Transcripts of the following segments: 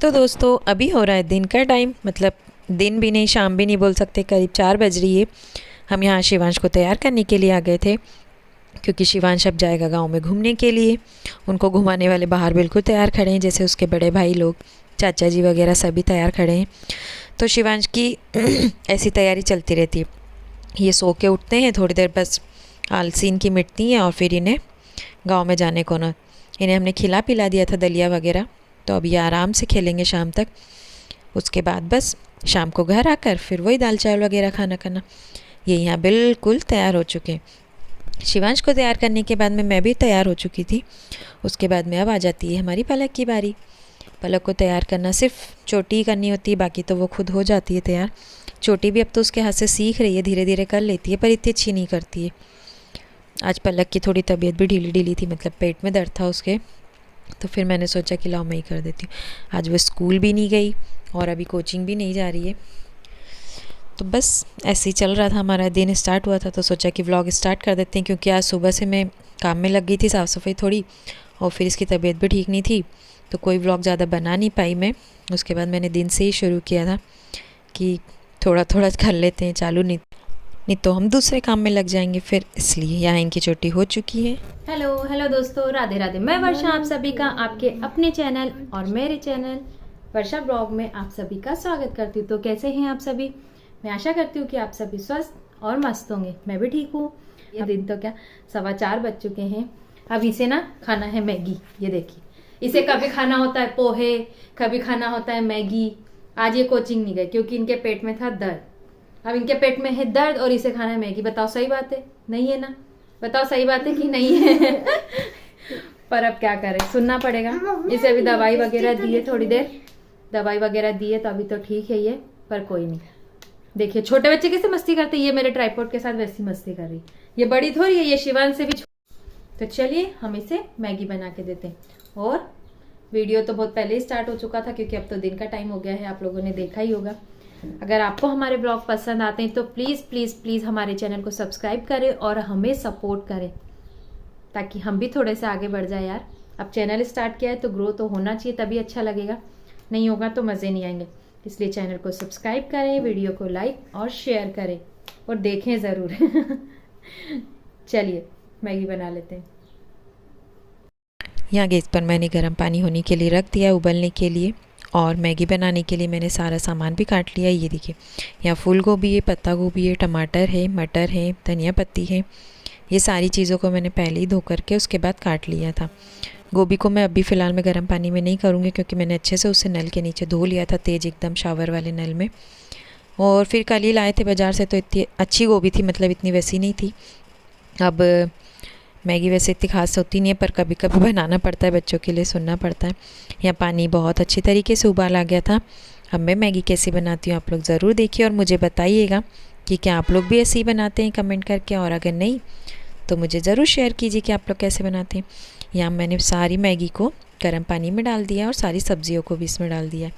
तो दोस्तों अभी हो रहा है दिन का टाइम, मतलब दिन भी नहीं शाम भी नहीं बोल सकते, करीब 4 बज रही है। हम यहाँ शिवांश को तैयार करने के लिए आ गए थे क्योंकि शिवांश अब जाएगा गांव में घूमने के लिए। उनको घुमाने वाले बाहर बिल्कुल तैयार खड़े हैं, जैसे उसके बड़े भाई लोग, चाचा जी वगैरह सभी तैयार खड़े हैं। तो शिवांश की ऐसी तैयारी चलती रहती है। ये सो के उठते हैं, थोड़ी देर बस आलसी इनकी मिटती हैं और फिर इन्हें गांव में जाने को ना। इन्हें हमने खिला पिला दिया था दलिया वगैरह, तो अब ये आराम से खेलेंगे शाम तक। उसके बाद बस शाम को घर आकर फिर वही दाल चावल वगैरह खाना करना। ये यहाँ बिल्कुल तैयार हो चुके हैं। शिवांश को तैयार करने के बाद में मैं भी तैयार हो चुकी थी। उसके बाद में अब आ जाती है हमारी पलक की बारी। पलक को तैयार करना सिर्फ चोटी ही करनी होती है, बाकी तो वो खुद हो जाती है तैयार। चोटी भी अब तो उसके हाथ से सीख रही है, धीरे धीरे कर लेती है, पर इतनी अच्छी नहीं करती है। आज पलक की थोड़ी तबीयत भी ढीली ढीली थी, मतलब पेट में दर्द था उसके, तो फिर मैंने सोचा कि लाओ मैं ही कर देती हूँ। आज वो स्कूल भी नहीं गई और अभी कोचिंग भी नहीं जा रही है। तो बस ऐसे ही चल रहा था, हमारा दिन स्टार्ट हुआ था तो सोचा कि व्लॉग स्टार्ट कर देते हैं, क्योंकि आज सुबह से मैं काम में लग गई थी, साफ़ सफाई थोड़ी, और फिर इसकी तबीयत भी ठीक नहीं थी, तो कोई व्लॉग ज़्यादा बना नहीं पाई मैं। उसके बाद मैंने दिन से ही शुरू किया था कि थोड़ा थोड़ा कर लेते हैं चालू, नहीं तो हम दूसरे काम में लग जाएंगे फिर, इसलिए यहाँ इनकी छुट्टी हो चुकी है। हेलो हेलो दोस्तों, राधे राधे। मैं वर्षा, आप सभी का आपके अपने चैनल और मेरे चैनल वर्षा ब्लॉग में आप सभी का स्वागत करती हूँ। तो कैसे हैं आप सभी? मैं आशा करती हूँ कि आप सभी स्वस्थ और मस्त होंगे। मैं भी ठीक हूँ। ये दिन तो क्या 4:15 बज चुके हैं। अब इसे ना खाना है मैगी। ये देखिए, इसे कभी खाना होता है पोहे, कभी खाना होता है मैगी। आज ये कोचिंग नहीं गए क्योंकि इनके पेट में था दर्द। अब इनके पेट में है दर्द और इसे खाना है मैगी। बताओ सही बात है? नहीं है ना? बताओ सही बात है कि नहीं है? पर अब क्या करें, सुनना पड़ेगा। इसे अभी दवाई वगैरह दी है, थोड़ी देर दवाई वगैरह दी है, तो अभी तो ठीक है ये, पर कोई नहीं। देखिए छोटे बच्चे कैसे मस्ती करते, ये मेरे ट्राइपॉड के साथ वैसी मस्ती कर रही। ये बड़ी थोड़ी है, ये शिवान से भी। तो चलिए हम इसे मैगी बना के देते हैं। और वीडियो तो बहुत पहले ही स्टार्ट हो चुका था क्योंकि अब तो दिन का टाइम हो गया है, आप लोगों ने देखा ही होगा। अगर आपको हमारे ब्लॉग पसंद आते हैं तो प्लीज़ प्लीज़ प्लीज़ हमारे चैनल को सब्सक्राइब करें और हमें सपोर्ट करें, ताकि हम भी थोड़े से आगे बढ़ जाए यार। अब चैनल स्टार्ट किया है तो ग्रो तो होना चाहिए, तभी अच्छा लगेगा। नहीं होगा तो मज़े नहीं आएंगे। इसलिए चैनल को सब्सक्राइब करें, वीडियो को लाइक और शेयर करें और देखें ज़रूर। चलिए मैगी बना लेते हैं। यहाँ गैस पर मैंने गर्म पानी होने के लिए रख दिया उबलने के लिए, और मैगी बनाने के लिए मैंने सारा सामान भी काट लिया। ये देखिए, यहाँ फूल गोभी है, पत्ता गोभी है, टमाटर है, मटर है, धनिया पत्ती है। ये सारी चीज़ों को मैंने पहले ही धो करके उसके बाद काट लिया था। गोभी को मैं अभी फ़िलहाल में गर्म पानी में नहीं करूँगी क्योंकि मैंने अच्छे से उसे नल के नीचे धो लिया था, तेज़ एकदम शावर वाले नल में। और फिर कल ही लाए थे बाज़ार से, तो इतनी अच्छी गोभी थी, मतलब इतनी वैसी नहीं थी। अब मैगी वैसे इतनी खास होती नहीं है, पर कभी कभी बनाना पड़ता है, बच्चों के लिए सुनना पड़ता है। यहाँ पानी बहुत अच्छी तरीके से उबाल आ गया था। अब मैं मैगी कैसे बनाती हूँ आप लोग ज़रूर देखिए और मुझे बताइएगा कि क्या आप लोग भी ऐसे ही बनाते हैं कमेंट करके, और अगर नहीं तो मुझे ज़रूर शेयर कीजिए कि आप लोग कैसे बनाते हैं। यहाँ मैंने सारी मैगी को गर्म पानी में डाल दिया और सारी सब्जियों को भी इसमें डाल दिया।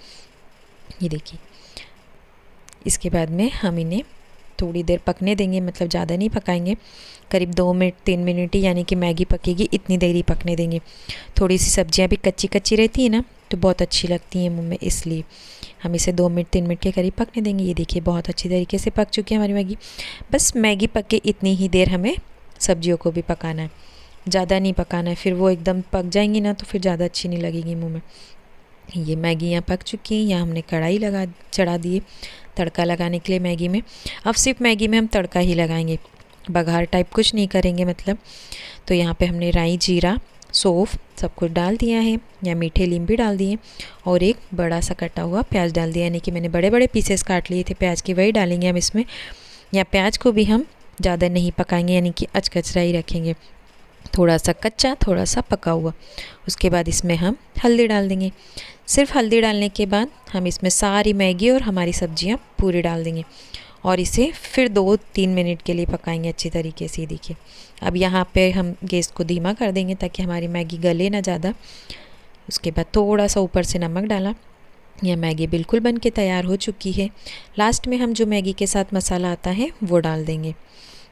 ये देखिए, इसके बाद में हम इन्हें थोड़ी देर पकने देंगे, मतलब ज़्यादा नहीं पकाएंगे, करीब 2 मिनट 3 मिनट ही, यानी कि मैगी पकेगी इतनी देर ही पकने देंगे। थोड़ी सी सब्जियां भी कच्ची कच्ची रहती है ना, तो बहुत अच्छी लगती हैं मुँह में, इसलिए हम इसे 2 मिनट 3 मिनट के करीब पकने देंगे। ये देखिए बहुत अच्छी तरीके से पक चुकी है हमारी मैगी। बस मैगी पके इतनी ही देर हमें सब्जियों को भी पकाना है, ज़्यादा नहीं पकाना है, फिर वो एकदम पक जाएंगी ना तो फिर ज़्यादा अच्छी नहीं लगेगी मुँह में। ये मैगी यहाँ पक चुकी है। यहाँ हमने कढ़ाई चढ़ा दिए तड़का लगाने के लिए मैगी में। अब सिर्फ मैगी में हम तड़का ही लगाएंगे, बघार टाइप कुछ नहीं करेंगे मतलब। तो यहाँ पे हमने राई, जीरा, सौंफ सब कुछ डाल दिया है, या मीठे नींबू भी डाल दिए, और एक बड़ा सा कटा हुआ प्याज डाल दिया, यानी कि मैंने बड़े बड़े पीसेस काट लिए थे प्याज के, वही डालेंगे हम इसमें। या प्याज को भी हम ज़्यादा नहीं पकाएंगे, यानी कि अचकचरा ही रखेंगे, थोड़ा सा कच्चा थोड़ा सा पका हुआ। उसके बाद इसमें हम हल्दी डाल देंगे। सिर्फ हल्दी डालने के बाद हम इसमें सारी मैगी और हमारी सब्जियां पूरी डाल देंगे और इसे फिर 2-3 मिनट के लिए पकाएंगे अच्छी तरीके से। देखिए अब यहाँ पे हम गैस को धीमा कर देंगे ताकि हमारी मैगी गले ना ज़्यादा। उसके बाद थोड़ा सा ऊपर से नमक डाला। यह मैगी बिल्कुल बन के तैयार हो चुकी है। लास्ट में हम जो मैगी के साथ मसाला आता है वो डाल देंगे।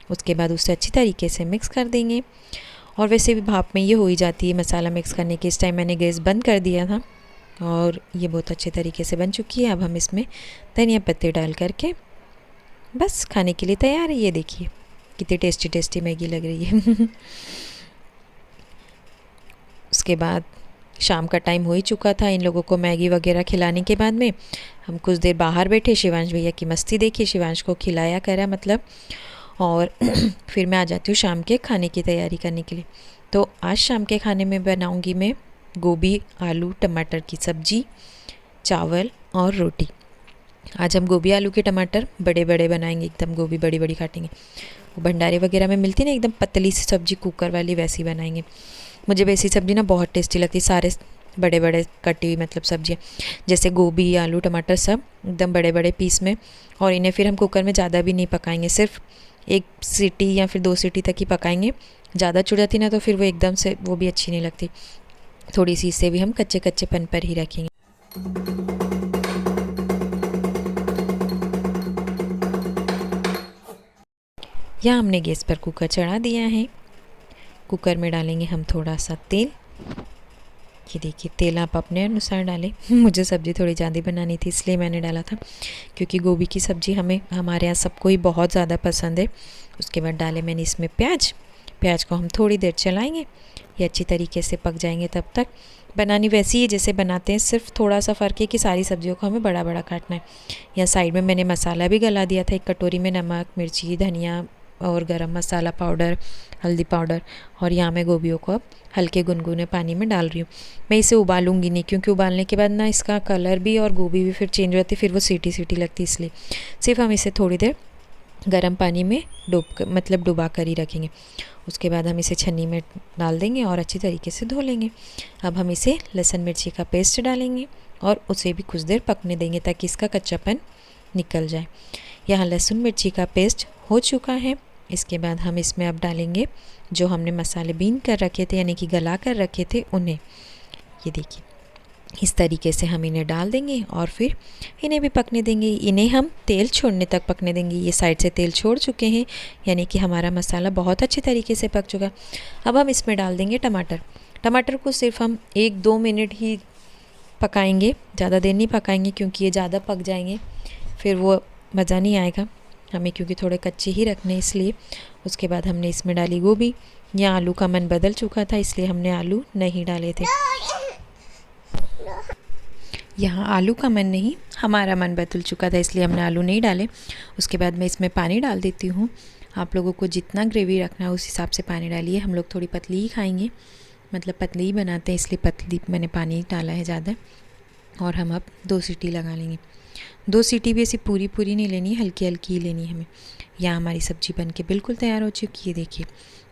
उसके बाद उसे अच्छी तरीके से मिक्स कर देंगे, और वैसे भी भाप में ये हो ही जाती है मसाला मिक्स करने के। इस टाइम मैंने गैस बंद कर दिया था और ये बहुत अच्छे तरीके से बन चुकी है। अब हम इसमें धनिया पत्ते डाल करके बस खाने के लिए तैयार है। ये देखिए कितनी टेस्टी टेस्टी मैगी लग रही है। उसके बाद शाम का टाइम हो ही चुका था। इन लोगों को मैगी वगैरह खिलाने के बाद में हम कुछ देर बाहर बैठे। शिवांश भैया की मस्ती देखिए, शिवांश को खिलाया करा मतलब। और फिर मैं आ जाती हूँ शाम के खाने की तैयारी करने के लिए। तो आज शाम के खाने में बनाऊँगी मैं गोभी आलू टमाटर की सब्ज़ी, चावल और रोटी। आज हम गोभी आलू के टमाटर बड़े बड़े बनाएंगे, एकदम गोभी बड़ी बड़ी काटेंगे। वो भंडारे वगैरह में मिलती ना एकदम पतली सी सब्ज़ी कुकर वाली, वैसी बनाएंगे। मुझे वैसी सब्ज़ी ना बहुत टेस्टी लगती है, सारे बड़े बड़े कटी हुई मतलब सब्जियाँ, जैसे गोभी आलू टमाटर सब एकदम बड़े बड़े पीस में। और इन्हें फिर हम कुकर में ज़्यादा भी नहीं पकाएंगे, सिर्फ 1 सीटी या फिर 2 सीटी तक ही पकाएंगे। ज़्यादा चुड़ जाती ना तो फिर वो एकदम से वो भी अच्छी नहीं लगती। थोड़ी सी इसे भी हम कच्चे कच्चेपन पर ही रखेंगे। यहाँ हमने गैस पर कुकर चढ़ा दिया है। कुकर में डालेंगे हम थोड़ा सा तेल। ये देखिए तेल आप अपने अनुसार डालें। मुझे सब्ज़ी थोड़ी ज़्यादा बनानी थी इसलिए मैंने डाला था, क्योंकि गोभी की सब्ज़ी हमारे यहाँ सबको ही बहुत ज़्यादा पसंद है। उसके बाद डाले मैंने इसमें प्याज को हम थोड़ी देर चलाएंगे, ये अच्छी तरीके से पक जाएंगे। तब तक बनानी वैसी ही जैसे बनाते हैं, सिर्फ थोड़ा सा फ़र्क है कि सारी सब्जियों को हमें बड़ा बड़ा काटना है। या साइड में मैंने मसाला भी गला दिया था, एक कटोरी में नमक मिर्ची धनिया और गरम मसाला पाउडर हल्दी पाउडर। और यहाँ मैं गोभियों को अब हल्के गुनगुने पानी में डाल रही हूँ। मैं इसे उबालूंगी नहीं, क्योंकि उबालने के बाद ना इसका कलर भी और गोभी भी फिर चेंज हो जाती है, फिर वो सीटी लगती, इसलिए सिर्फ हम इसे थोड़ी देर गर्म पानी में डुबा कर ही रखेंगे। उसके बाद हम इसे छन्नी में डाल देंगे और अच्छी तरीके से धो लेंगे। अब हम इसे लहसुन मिर्ची का पेस्ट डालेंगे और उसे भी कुछ देर पकने देंगे ताकि इसका कच्चापन निकल जाए। यहाँ लहसुन मिर्ची का पेस्ट हो चुका है। इसके बाद हम इसमें अब डालेंगे जो हमने मसाले बीन कर रखे थे, यानी कि गला कर रखे थे उन्हें। ये देखिए इस तरीके से हम इन्हें डाल देंगे और फिर इन्हें भी पकने देंगे। इन्हें हम तेल छोड़ने तक पकने देंगे। ये साइड से तेल छोड़ चुके हैं, यानी कि हमारा मसाला बहुत अच्छे तरीके से पक चुका। अब हम इसमें डाल देंगे टमाटर को सिर्फ हम 1-2 मिनट ही पकाएंगे, ज़्यादा देर नहीं पकाएंगे, क्योंकि ये ज़्यादा पक जाएंगे फिर वो मज़ा नहीं आएगा हमें, क्योंकि थोड़े कच्चे ही रखने इसलिए। उसके बाद हमने इसमें डाली गोभी। यहाँ आलू का मन बदल चुका था इसलिए हमने आलू नहीं डाले थे। यहाँ आलू का मन नहीं, हमारा मन बदल चुका था इसलिए हमने आलू नहीं डाले। उसके बाद मैं इसमें पानी डाल देती हूँ। आप लोगों को जितना ग्रेवी रखना है उस हिसाब से पानी डालिए। हम लोग थोड़ी पतली ही खाएंगे, मतलब पतली ही बनाते हैं, इसलिए पतली मैंने पानी डाला है ज़्यादा। और हम अब 2 सीटी लगा लेंगे। 2 सीटी भी ऐसी पूरी नहीं लेनी, हल्की हल्की ही लेनी है हमें। यहाँ हमारी सब्ज़ी बन के बिल्कुल तैयार हो चुकी है। देखिए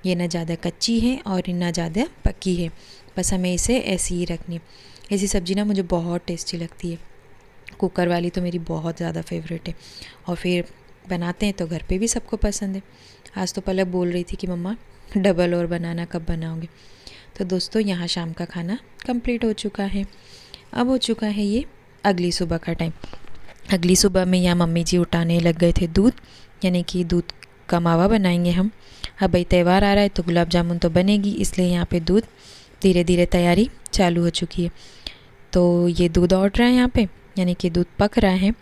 ये ना ज़्यादा कच्ची है और ना ज़्यादा पकी है, बस हमें इसे ऐसी ही रखनी है। ऐसी सब्ज़ी ना मुझे बहुत टेस्टी लगती है। कुकर वाली तो मेरी बहुत ज़्यादा फेवरेट है, और फिर बनाते हैं तो घर पे भी सबको पसंद है। आज तो पलक बोल रही थी कि मम्मा डबल और बनाना कब बनाओगे। तो दोस्तों यहाँ शाम का खाना कंप्लीट हो चुका है। अब हो चुका है ये अगली सुबह का टाइम। अगली सुबह में यहाँ मम्मी जी उठाने लग गए थे दूध, यानी कि दूध का मावा बनाएंगे हम। अब भाई त्यौहार आ रहा है तो गुलाब जामुन तो बनेगी, इसलिए यहाँ पे दूध धीरे धीरे तैयारी चालू हो चुकी है। तो ये दूध उठ रहा है यहाँ पे, यानी कि दूध पक रहा है।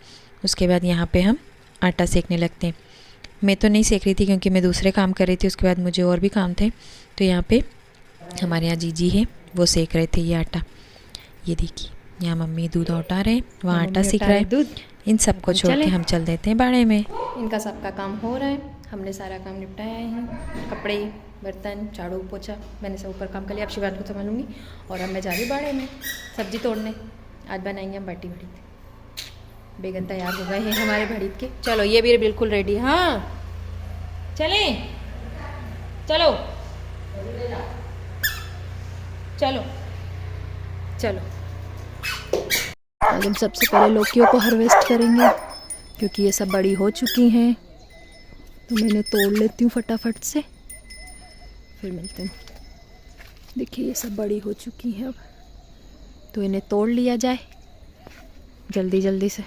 उसके बाद यहाँ पे हम आटा सेकने लगते हैं। मैं तो नहीं सेक रही थी क्योंकि मैं दूसरे काम कर रही थी, उसके बाद मुझे और भी काम थे। तो यहाँ पे हमारे यहाँ जीजी है, वो सेक रहे थे ये आटा। ये देखिए यहाँ मम्मी दूध उठा रहे हैं, वहाँ आटा सेक रहा है दूध। इन सबको छोड़ के हम चल देते हैं बाड़े में। इनका सबका काम हो रहा है, हमने सारा काम निपटाया है। कपड़े बर्तन झाड़ू पोछा मैंने सब ऊपर काम कर लिया। अब शिवान को संभालूंगी और अब मैं जा रही बाड़े में सब्जी तोड़ने। आज बनाएंगे हम बाटी भड़ीत। बैगन तैयार हो गए हैं हमारे भड़ीत के। चलो ये भी बिल्कुल रेडी। हाँ चलें, चलो चलो चलो। आज हम सबसे पहले लौकियों को हार्वेस्ट करेंगे क्योंकि ये सब बड़ी हो चुकी हैं, तो मैंने तोड़ लेती हूँ फटाफट से, फिर मिलते हैं। देखिए ये सब बड़ी हो चुकी हैं अब, तो इन्हें तोड़ लिया जाए जल्दी जल्दी से।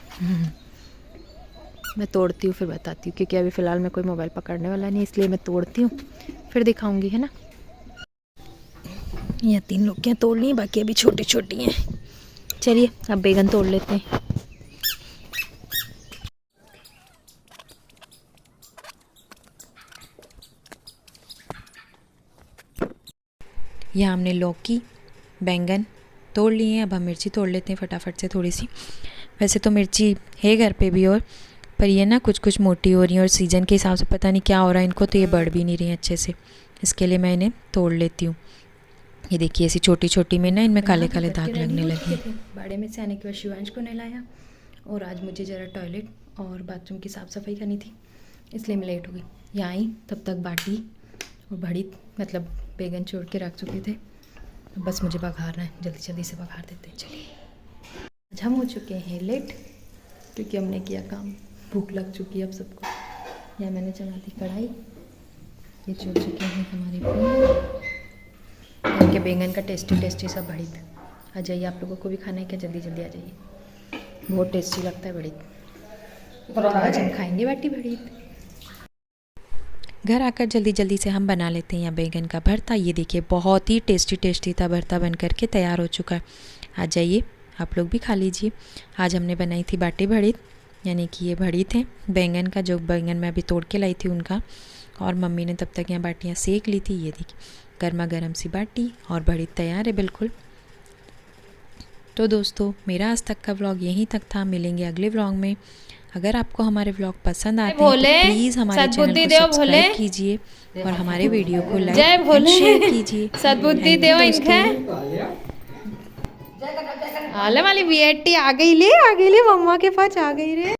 मैं तोड़ती हूँ फिर बताती हूँ, क्योंकि अभी फ़िलहाल मैं कोई मोबाइल पकड़ने वाला नहीं, इसलिए मैं तोड़ती हूँ फिर दिखाऊंगी, है ना। यहाँ 3 लौकियाँ तोड़ ली, बाकी अभी छोटी छोटी हैं। चलिए अब बैगन तोड़ लेते हैं। यहाँ हमने लौकी बैंगन तोड़ लिए हैं। अब हम मिर्ची तोड़ लेते हैं फटाफट से थोड़ी सी। वैसे तो मिर्ची है घर पे भी, और पर ये ना कुछ कुछ मोटी हो रही है और सीज़न के हिसाब से पता नहीं क्या हो रहा है इनको, तो ये बढ़ भी नहीं रही हैं अच्छे से। इसके लिए मैं इन्हें तोड़ लेती हूँ। ये देखिए ऐसी छोटी छोटी में ना इनमें काले काले दाग लगने लगे। बाड़े में से आने के बाद शिवांश को नहलाया और आज मुझे ज़रा टॉयलेट और बाथरूम की साफ़ सफाई करनी थी, इसलिए मैं लेट हो गई। यहाँ आई तब तक बाटी और बड़ी मतलब बैगन छोड़ के रख चुके थे। बस मुझे बघारना है, जल्दी जल्दी से बघार देते हैं। चलिए आज हम हो चुके हैं लेट क्योंकि हमने किया काम, भूख लग चुकी है अब सबको। यहाँ मैंने चढ़ा दी कढ़ाई, ये छोड़ चुके हैं हमारे बैगन के बैंगन का टेस्टी टेस्टी सा बड़ी। आ जाइए, आप लोगों को भी खाना है क्या? जल्दी जल्दी आ जाइए, बहुत टेस्टी लगता है बड़ी। तो आज हम खाएंगे बाटी बड़ी। घर आकर जल्दी जल्दी से हम बना लेते हैं यहाँ बैगन का भरता। ये देखिए बहुत ही टेस्टी टेस्टी था भरता बन करके तैयार हो चुका है। आ जाइए आप लोग भी खा लीजिए। आज हमने बनाई थी बाटी भड़ीत, यानी कि ये भड़ीत है बैंगन का, जो बैंगन मैं अभी तोड़ के लाई थी उनका, और मम्मी ने तब तक यहाँ बाटियाँ सेक ली थी। ये देखिए गर्मा गर्म सी बाटी और भड़ीत तैयार है बिल्कुल। तो दोस्तों मेरा आज तक का व्लॉग यहीं तक था। मिलेंगे अगले व्लॉग में। अगर आपको हमारे व्लॉग पसंद आते हैं तो प्लीज़ हमारे चैनल को सब्सक्राइब कीजिए और हमारे वीडियो को लाइक एंड शेयर कीजिए। सद्बुद्धि देव इनका आले वाली बेटी आ गई ले मम्मा के पास आ गई रे।